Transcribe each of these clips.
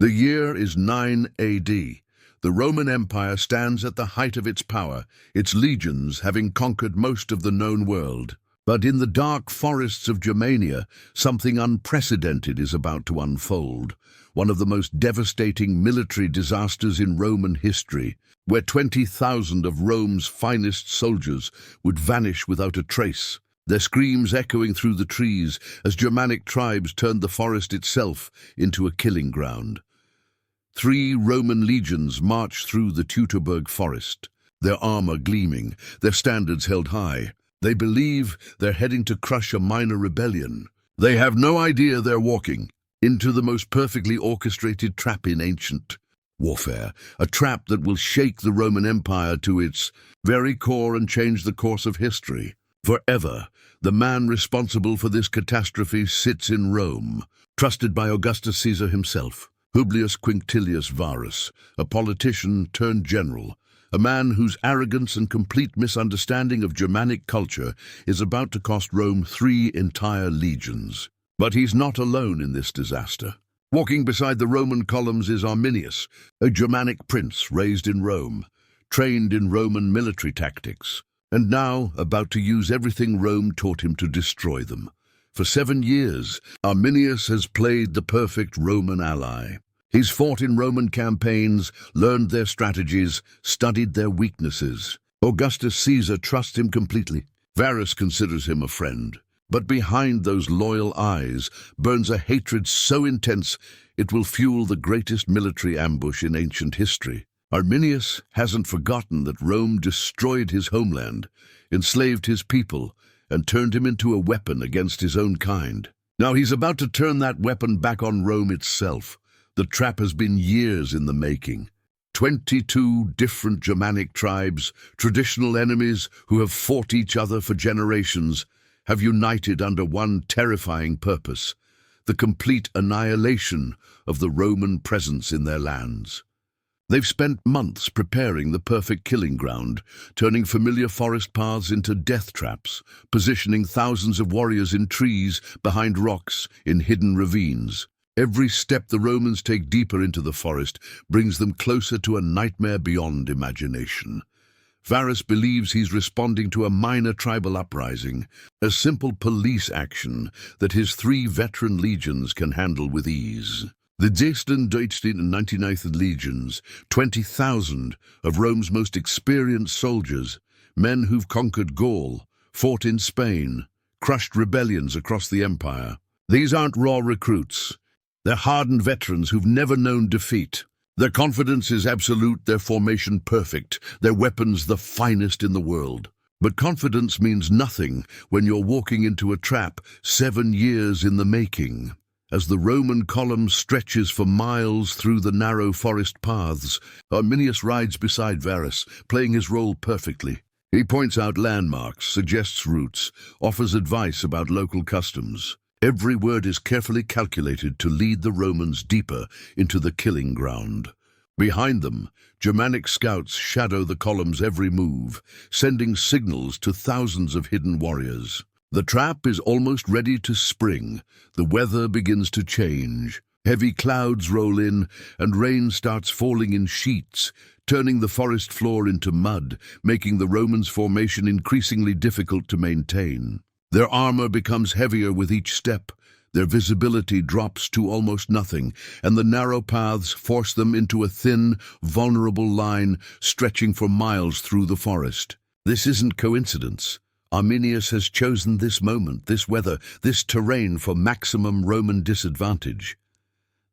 The year is 9 AD. The Roman Empire stands at the height of its power, its legions having conquered most of the known world. But in the dark forests of Germania, something unprecedented is about to unfold. One of the most devastating military disasters in Roman history, where 20,000 of Rome's finest soldiers would vanish without a trace, their screams echoing through the trees as Germanic tribes turned the forest itself into a killing ground. 3 Roman legions marched through the Teutoburg Forest, their armor gleaming, their standards held high. They believe they're heading to crush a minor rebellion. They have no idea they're walking into the most perfectly orchestrated trap in ancient warfare, a trap that will shake the Roman Empire to its very core and change the course of history. Forever, the man responsible for this catastrophe sits in Rome, trusted by Augustus Caesar himself, Publius Quinctilius Varus, a politician turned general, a man whose arrogance and complete misunderstanding of Germanic culture is about to cost Rome 3 entire legions. But he's not alone in this disaster. Walking beside the Roman columns is Arminius, a Germanic prince raised in Rome, trained in Roman military tactics, and now about to use everything Rome taught him to destroy them. For 7 years, Arminius has played the perfect Roman ally. He's fought in Roman campaigns, learned their strategies, studied their weaknesses. Augustus Caesar trusts him completely. Varus considers him a friend. But behind those loyal eyes burns a hatred so intense it will fuel the greatest military ambush in ancient history. Arminius hasn't forgotten that Rome destroyed his homeland, enslaved his people, and turned him into a weapon against his own kind. Now he's about to turn that weapon back on Rome itself. The trap has been years in the making. 22 different Germanic tribes, traditional enemies who have fought each other for generations, have united under one terrifying purpose: the complete annihilation of the Roman presence in their lands. They've spent months preparing the perfect killing ground, turning familiar forest paths into death traps, positioning thousands of warriors in trees, behind rocks, in hidden ravines. Every step the Romans take deeper into the forest brings them closer to a nightmare beyond imagination. Varus believes he's responding to a minor tribal uprising, a simple police action that his 3 veteran legions can handle with ease. The XVIII, XVIII, and XIXth legions, 20,000 of Rome's most experienced soldiers, men who've conquered Gaul, fought in Spain, crushed rebellions across the empire. These aren't raw recruits. They're hardened veterans who've never known defeat. Their confidence is absolute, their formation perfect, their weapons the finest in the world. But confidence means nothing when you're walking into a trap 7 years in the making. As the Roman column stretches for miles through the narrow forest paths, Arminius rides beside Varus, playing his role perfectly. He points out landmarks, suggests routes, offers advice about local customs. Every word is carefully calculated to lead the Romans deeper into the killing ground. Behind them, Germanic scouts shadow the column's every move, sending signals to thousands of hidden warriors. The trap is almost ready to spring. The weather begins to change. Heavy clouds roll in, and rain starts falling in sheets, turning the forest floor into mud, making the Romans' formation increasingly difficult to maintain. Their armor becomes heavier with each step, their visibility drops to almost nothing, and the narrow paths force them into a thin, vulnerable line stretching for miles through the forest. This isn't coincidence. Arminius has chosen this moment, this weather, this terrain for maximum Roman disadvantage.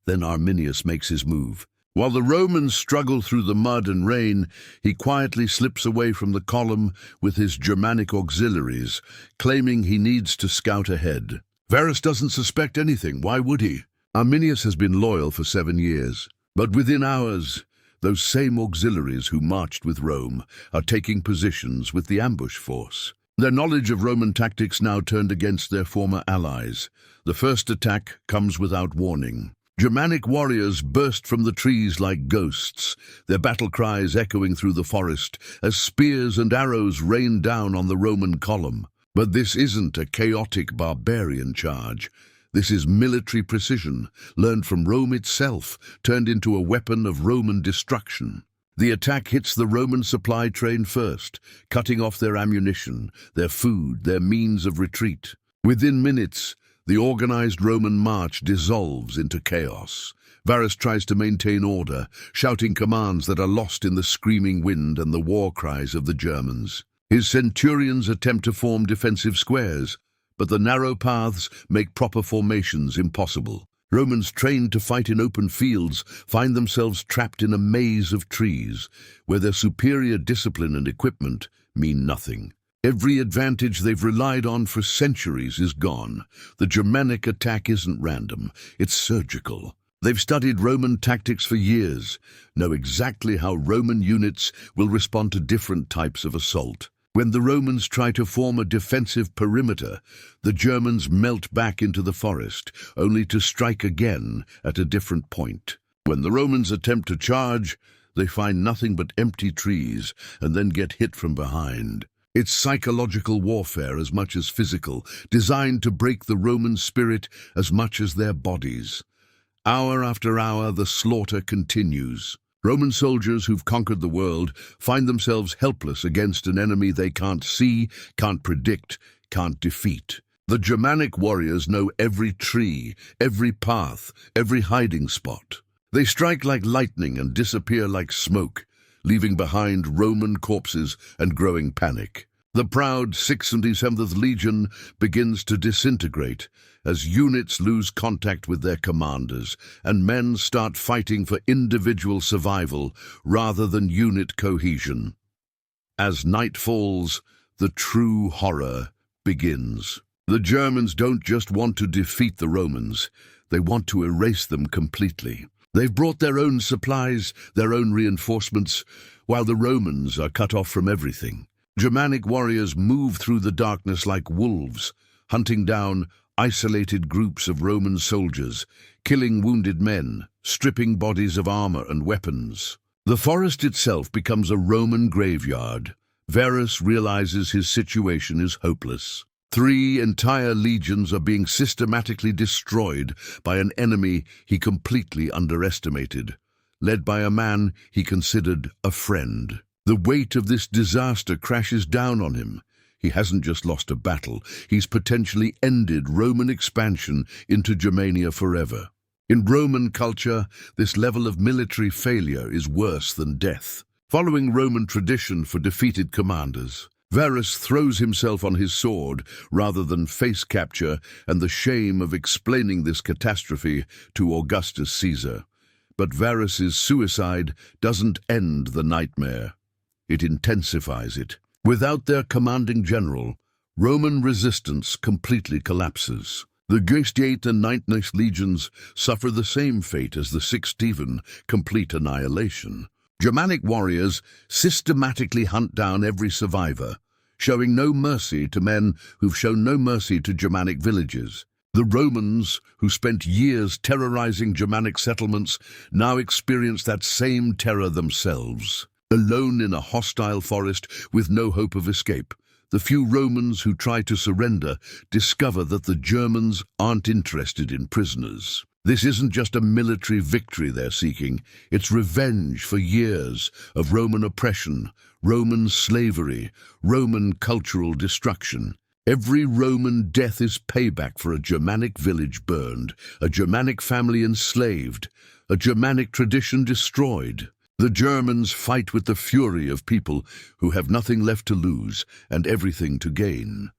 Then Arminius makes his move. While the Romans struggle through the mud and rain, he quietly slips away from the column with his Germanic auxiliaries, claiming he needs to scout ahead. Varus doesn't suspect anything. Why would he? Arminius has been loyal for 7 years. But within hours, those same auxiliaries who marched with Rome are taking positions with the ambush force. Their knowledge of Roman tactics now turned against their former allies. The first attack comes without warning. Germanic warriors burst from the trees like ghosts, their battle cries echoing through the forest as spears and arrows rained down on the Roman column. But this isn't a chaotic barbarian charge. This is military precision, learned from Rome itself, turned into a weapon of Roman destruction. The attack hits the Roman supply train first, cutting off their ammunition, their food, their means of retreat. Within minutes, the organized Roman march dissolves into chaos. Varus tries to maintain order, shouting commands that are lost in the screaming wind and the war cries of the Germans. His centurions attempt to form defensive squares, but the narrow paths make proper formations impossible. Romans trained to fight in open fields find themselves trapped in a maze of trees, where their superior discipline and equipment mean nothing. Every advantage they've relied on for centuries is gone. The Germanic attack isn't random, it's surgical. They've studied Roman tactics for years, know exactly how Roman units will respond to different types of assault. When the Romans try to form a defensive perimeter, the Germans melt back into the forest, only to strike again at a different point. When the Romans attempt to charge, they find nothing but empty trees and then get hit from behind. It's psychological warfare as much as physical, designed to break the Roman spirit as much as their bodies. Hour after hour, the slaughter continues. Roman soldiers who've conquered the world find themselves helpless against an enemy they can't see, can't predict, can't defeat. The Germanic warriors know every tree, every path, every hiding spot. They strike like lightning and disappear like smoke, leaving behind Roman corpses and growing panic. The proud 6th and 7th Legion begins to disintegrate as units lose contact with their commanders and men start fighting for individual survival rather than unit cohesion. As night falls, the true horror begins. The Germans don't just want to defeat the Romans, they want to erase them completely. They've brought their own supplies, their own reinforcements, while the Romans are cut off from everything. Germanic warriors move through the darkness like wolves, hunting down isolated groups of Roman soldiers, killing wounded men, stripping bodies of armor and weapons. The forest itself becomes a Roman graveyard. Varus realizes his situation is hopeless. 3 entire legions are being systematically destroyed by an enemy he completely underestimated, led by a man he considered a friend. The weight of this disaster crashes down on him. He hasn't just lost a battle, he's potentially ended Roman expansion into Germania forever. In Roman culture, this level of military failure is worse than death. Following Roman tradition for defeated commanders, Varus throws himself on his sword rather than face capture and the shame of explaining this catastrophe to Augustus Caesar. But Varus's suicide doesn't end the nightmare. It intensifies it. Without their commanding general, Roman resistance completely collapses. The XVIII and IXth legions suffer the same fate as the XVII, complete annihilation. Germanic warriors systematically hunt down every survivor, showing no mercy to men who've shown no mercy to Germanic villages. The Romans, who spent years terrorizing Germanic settlements, now experience that same terror themselves. Alone in a hostile forest with no hope of escape, the few Romans who try to surrender discover that the Germans aren't interested in prisoners. This isn't just a military victory they're seeking, it's revenge for years of Roman oppression, Roman slavery, Roman cultural destruction. Every Roman death is payback for a Germanic village burned, a Germanic family enslaved, a Germanic tradition destroyed. The Germans fight with the fury of people who have nothing left to lose and everything to gain.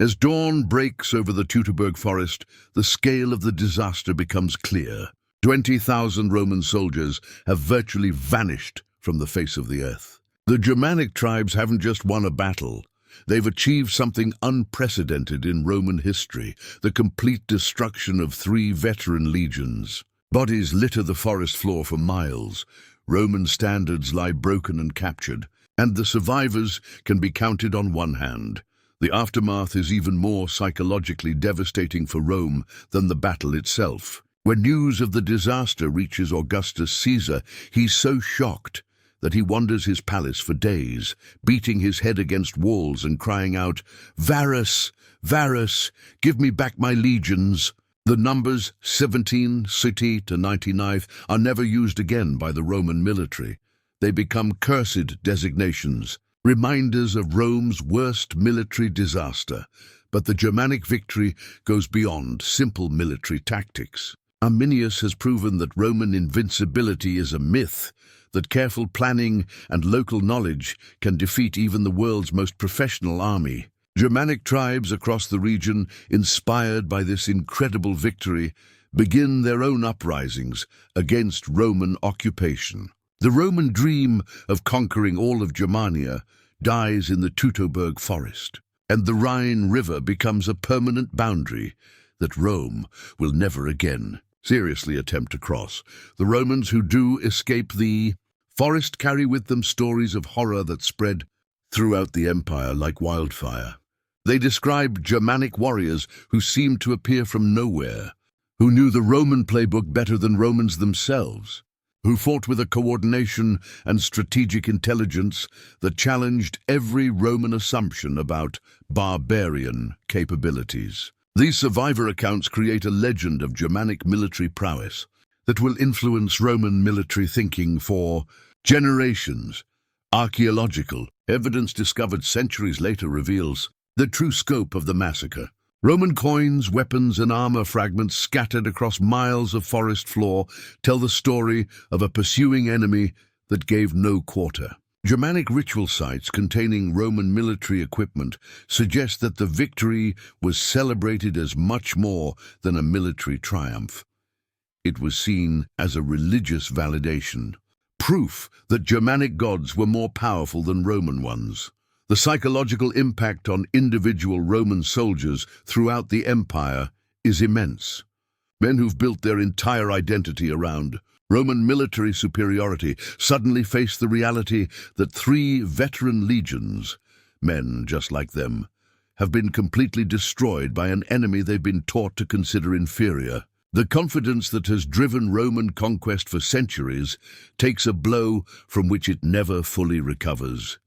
As dawn breaks over the Teutoburg Forest, the scale of the disaster becomes clear. 20,000 Roman soldiers have virtually vanished from the face of the earth. The Germanic tribes haven't just won a battle. They've achieved something unprecedented in Roman history, the complete destruction of 3 veteran legions. Bodies litter the forest floor for miles. Roman standards lie broken and captured, and the survivors can be counted on one hand. The aftermath is even more psychologically devastating for Rome than the battle itself. When news of the disaster reaches Augustus Caesar, he's so shocked that he wanders his palace for days, beating his head against walls and crying out, "Varus, Varus, give me back my legions." The numbers 17, city to 99 are never used again by the Roman military. They become cursed designations, reminders of Rome's worst military disaster. But the Germanic victory goes beyond simple military tactics. Arminius has proven that Roman invincibility is a myth, that careful planning and local knowledge can defeat even the world's most professional army. Germanic tribes across the region, inspired by this incredible victory, begin their own uprisings against Roman occupation. The Roman dream of conquering all of Germania dies in the Teutoburg Forest, and the Rhine River becomes a permanent boundary that Rome will never again seriously attempt to cross. The Romans who do escape the forest carry with them stories of horror that spread throughout the empire like wildfire. They describe Germanic warriors who seemed to appear from nowhere, who knew the Roman playbook better than Romans themselves, who fought with a coordination and strategic intelligence that challenged every Roman assumption about barbarian capabilities. These survivor accounts create a legend of Germanic military prowess that will influence Roman military thinking for generations. Archaeological evidence discovered centuries later reveals the true scope of the massacre. Roman coins, weapons, and armor fragments scattered across miles of forest floor tell the story of a pursuing enemy that gave no quarter. Germanic ritual sites containing Roman military equipment suggest that the victory was celebrated as much more than a military triumph. It was seen as a religious validation, proof that Germanic gods were more powerful than Roman ones. The psychological impact on individual Roman soldiers throughout the empire is immense. Men who've built their entire identity around Roman military superiority suddenly face the reality that 3 veteran legions, men just like them, have been completely destroyed by an enemy they've been taught to consider inferior. The confidence that has driven Roman conquest for centuries takes a blow from which it never fully recovers.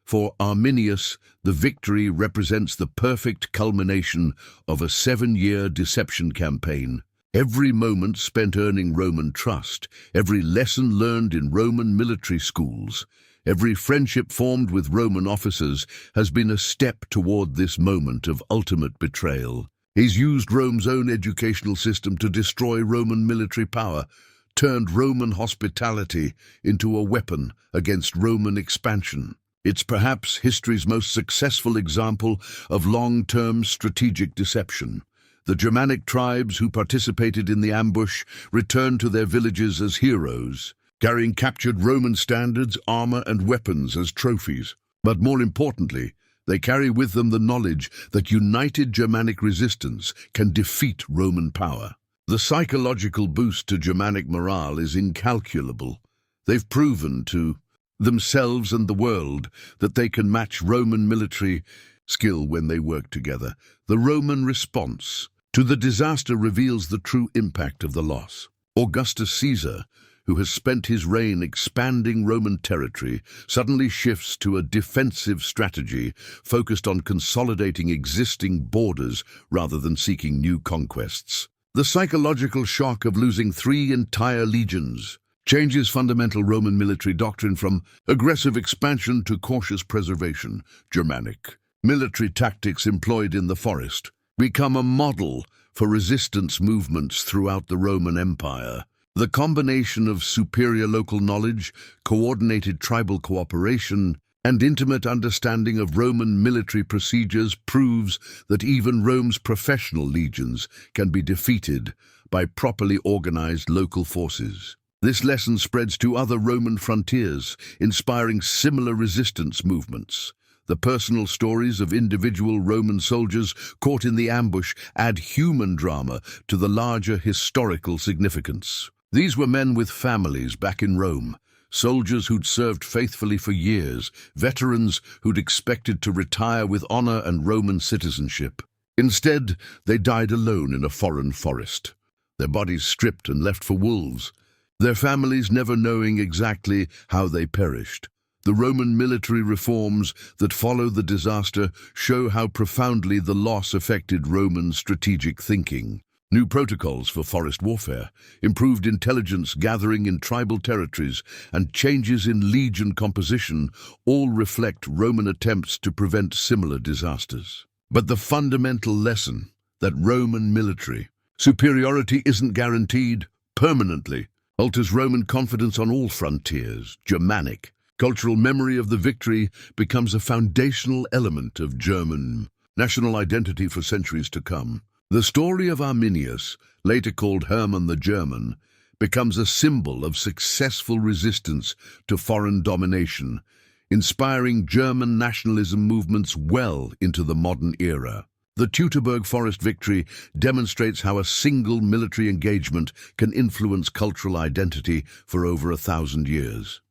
For Arminius, the victory represents the perfect culmination of a 7-year deception campaign. Every moment spent earning Roman trust, every lesson learned in Roman military schools, every friendship formed with Roman officers has been a step toward this moment of ultimate betrayal. He's used Rome's own educational system to destroy Roman military power, turned Roman hospitality into a weapon against Roman expansion. It's perhaps history's most successful example of long-term strategic deception. The Germanic tribes who participated in the ambush returned to their villages as heroes, carrying captured Roman standards, armor, and weapons as trophies. But more importantly, they carry with them the knowledge that united Germanic resistance can defeat Roman power. The psychological boost to Germanic morale is incalculable. They've proven to themselves and the world that they can match Roman military skill when they work together. The Roman response to the disaster reveals the true impact of the loss. Augustus Caesar, who has spent his reign expanding Roman territory, suddenly shifts to a defensive strategy focused on consolidating existing borders rather than seeking new conquests. The psychological shock of losing 3 entire legions changes fundamental Roman military doctrine from aggressive expansion to cautious preservation. Germanic military tactics employed in the forest become a model for resistance movements throughout the Roman Empire. The combination of superior local knowledge, coordinated tribal cooperation, and intimate understanding of Roman military procedures proves that even Rome's professional legions can be defeated by properly organized local forces. This lesson spreads to other Roman frontiers, inspiring similar resistance movements. The personal stories of individual Roman soldiers caught in the ambush add human drama to the larger historical significance. These were men with families back in Rome, soldiers who'd served faithfully for years, veterans who'd expected to retire with honor and Roman citizenship. Instead, they died alone in a foreign forest, their bodies stripped and left for wolves, their families never knowing exactly how they perished. The Roman military reforms that follow the disaster show how profoundly the loss affected Roman strategic thinking. new protocols for forest warfare, improved intelligence gathering in tribal territories, and changes in legion composition all reflect Roman attempts to prevent similar disasters. But the fundamental lesson that Roman military superiority isn't guaranteed permanently alters Roman confidence on all frontiers. Germanic cultural memory of the victory becomes a foundational element of German national identity for centuries to come. The story of Arminius, later called Hermann the German, becomes a symbol of successful resistance to foreign domination, inspiring German nationalism movements well into the modern era. The Teutoburg Forest victory demonstrates how a single military engagement can influence cultural identity for over 1,000 years.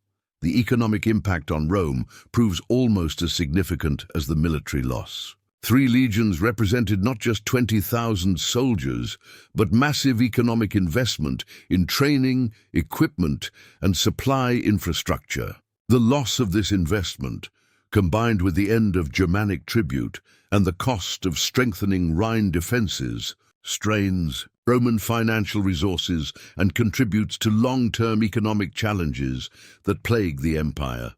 The economic impact on Rome proves almost as significant as the military loss. 3 legions represented not just 20,000 soldiers, but massive economic investment in training, equipment, and supply infrastructure. The loss of this investment, combined with the end of Germanic tribute and the cost of strengthening Rhine defenses, strains Roman financial resources and contributes to long-term economic challenges that plague the empire.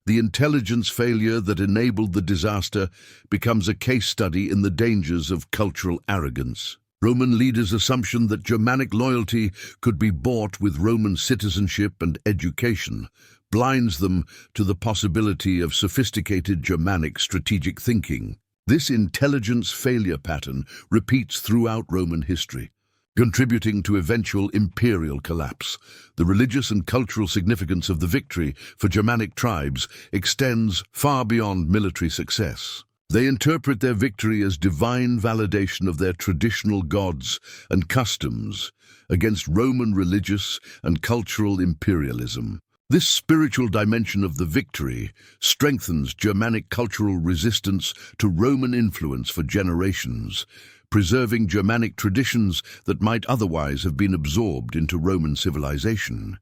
The intelligence failure that enabled the disaster becomes a case study in the dangers of cultural arrogance. Roman leaders' assumption that Germanic loyalty could be bought with Roman citizenship and education blinds them to the possibility of sophisticated Germanic strategic thinking. This intelligence failure pattern repeats throughout Roman history, contributing to eventual imperial collapse. The religious and cultural significance of the victory for Germanic tribes extends far beyond military success. They interpret their victory as divine validation of their traditional gods and customs against Roman religious and cultural imperialism. This spiritual dimension of the victory strengthens Germanic cultural resistance to Roman influence for generations, preserving Germanic traditions that might otherwise have been absorbed into Roman civilization.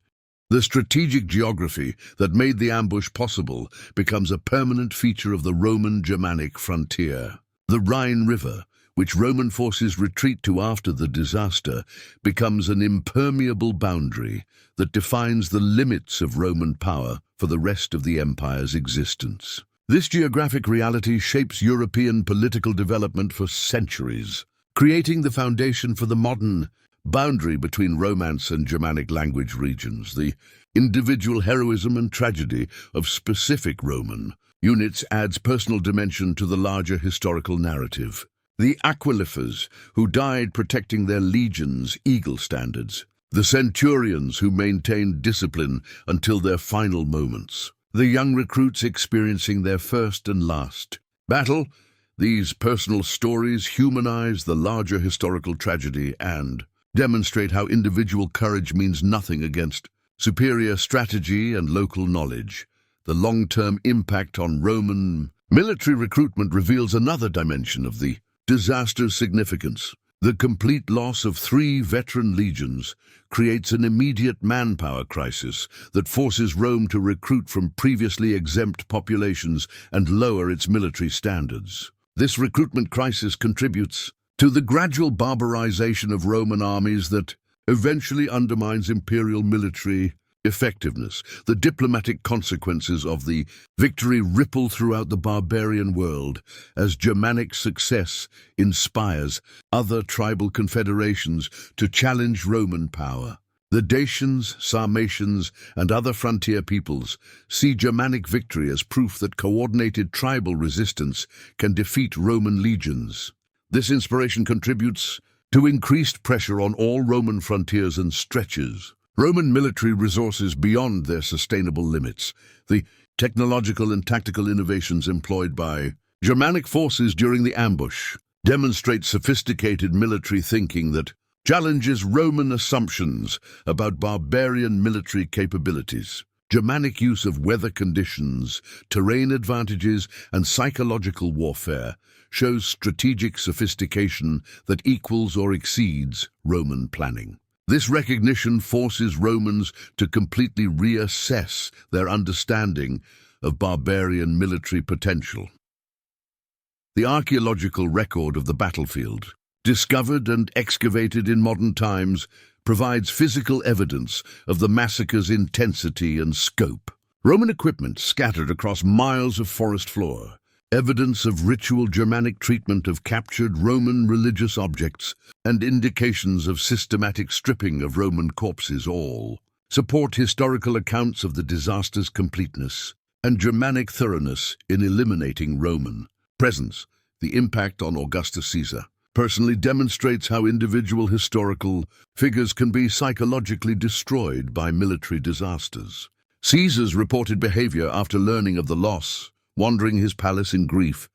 The strategic geography that made the ambush possible becomes a permanent feature of the Roman-Germanic frontier. The Rhine River, which Roman forces retreat to after the disaster, becomes an impermeable boundary that defines the limits of Roman power for the rest of the empire's existence. This geographic reality shapes European political development for centuries, creating the foundation for the modern boundary between Romance and Germanic language regions. The individual heroism and tragedy of specific Roman units adds personal dimension to the larger historical narrative. The Aquilifers, who died protecting their legions' eagle standards. The centurions, who maintained discipline until their final moments. The young recruits experiencing their first and last battle. These personal stories humanize the larger historical tragedy and demonstrate how individual courage means nothing against superior strategy and local knowledge. The long-term impact on Roman military recruitment reveals another dimension of the disaster's significance. The complete loss of 3 veteran legions creates an immediate manpower crisis that forces Rome to recruit from previously exempt populations and lower its military standards. This recruitment crisis contributes to the gradual barbarization of Roman armies that eventually undermines imperial military effectiveness. The diplomatic consequences of the victory ripple throughout the barbarian world as Germanic success inspires other tribal confederations to challenge Roman power. The Dacians, Sarmatians, and other frontier peoples see Germanic victory as proof that coordinated tribal resistance can defeat Roman legions. This inspiration contributes to increased pressure on all Roman frontiers and stretches Roman military resources beyond their sustainable limits. The technological and tactical innovations employed by Germanic forces during the ambush demonstrate sophisticated military thinking that challenges Roman assumptions about barbarian military capabilities. Germanic use of weather conditions, terrain advantages, and psychological warfare shows strategic sophistication that equals or exceeds Roman planning. This recognition forces Romans to completely reassess their understanding of barbarian military potential. The archaeological record of the battlefield discovered and excavated in modern times, provides physical evidence of the massacre's intensity and scope. Roman equipment scattered across miles of forest floor, evidence of ritual Germanic treatment of captured Roman religious objects, and indications of systematic stripping of Roman corpses all support historical accounts of the disaster's completeness and Germanic thoroughness in eliminating Roman presence. The impact on Augustus Caesar personally demonstrates how individual historical figures can be psychologically destroyed by military disasters. Caesar's reported behavior after learning of the loss, wandering his palace in grief,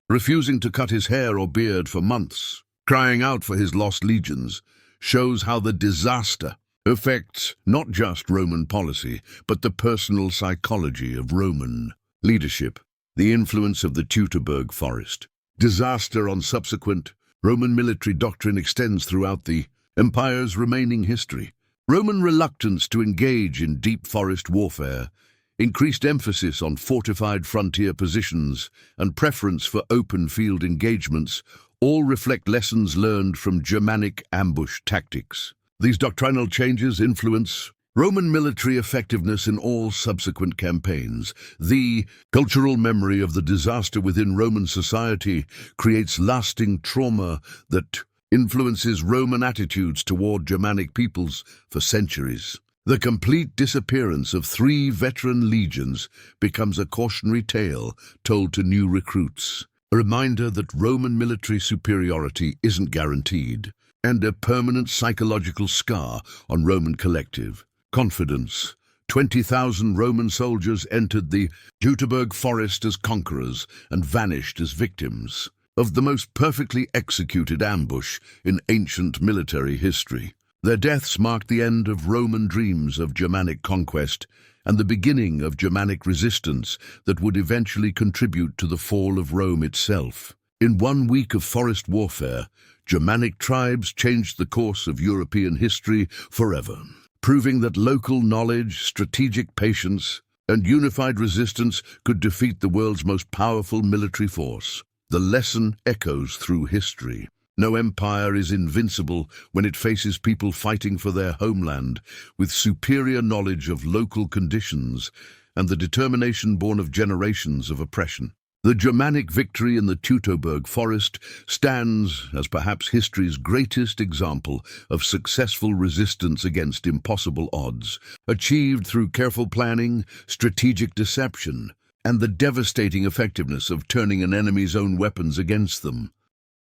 refusing to cut his hair or beard for months, crying out for his lost legions, shows how the disaster affects not just Roman policy, but the personal psychology of Roman leadership. The influence of the Teutoburg Forest disaster on subsequent Roman military doctrine extends throughout the empire's remaining history. Roman reluctance to engage in deep forest warfare, increased emphasis on fortified frontier positions, and preference for open field engagements all reflect lessons learned from Germanic ambush tactics. These doctrinal changes influence Roman military effectiveness in all subsequent campaigns. The cultural memory of the disaster within Roman society creates lasting trauma that influences Roman attitudes toward Germanic peoples for centuries. The complete disappearance of 3 veteran legions becomes a cautionary tale told to new recruits, a reminder that Roman military superiority isn't guaranteed, and a permanent psychological scar on Roman collective confidence. 20,000 Roman soldiers entered the Teutoburg Forest as conquerors and vanished as victims of the most perfectly executed ambush in ancient military history. Their deaths marked the end of Roman dreams of Germanic conquest and the beginning of Germanic resistance that would eventually contribute to the fall of Rome itself. In 1 week of forest warfare, Germanic tribes changed the course of European history forever, proving that local knowledge, strategic patience, and unified resistance could defeat the world's most powerful military force. The lesson echoes through history. No empire is invincible when it faces people fighting for their homeland with superior knowledge of local conditions and the determination born of generations of oppression. The Germanic victory in the Teutoburg Forest stands as perhaps history's greatest example of successful resistance against impossible odds, achieved through careful planning, strategic deception, and the devastating effectiveness of turning an enemy's own weapons against them.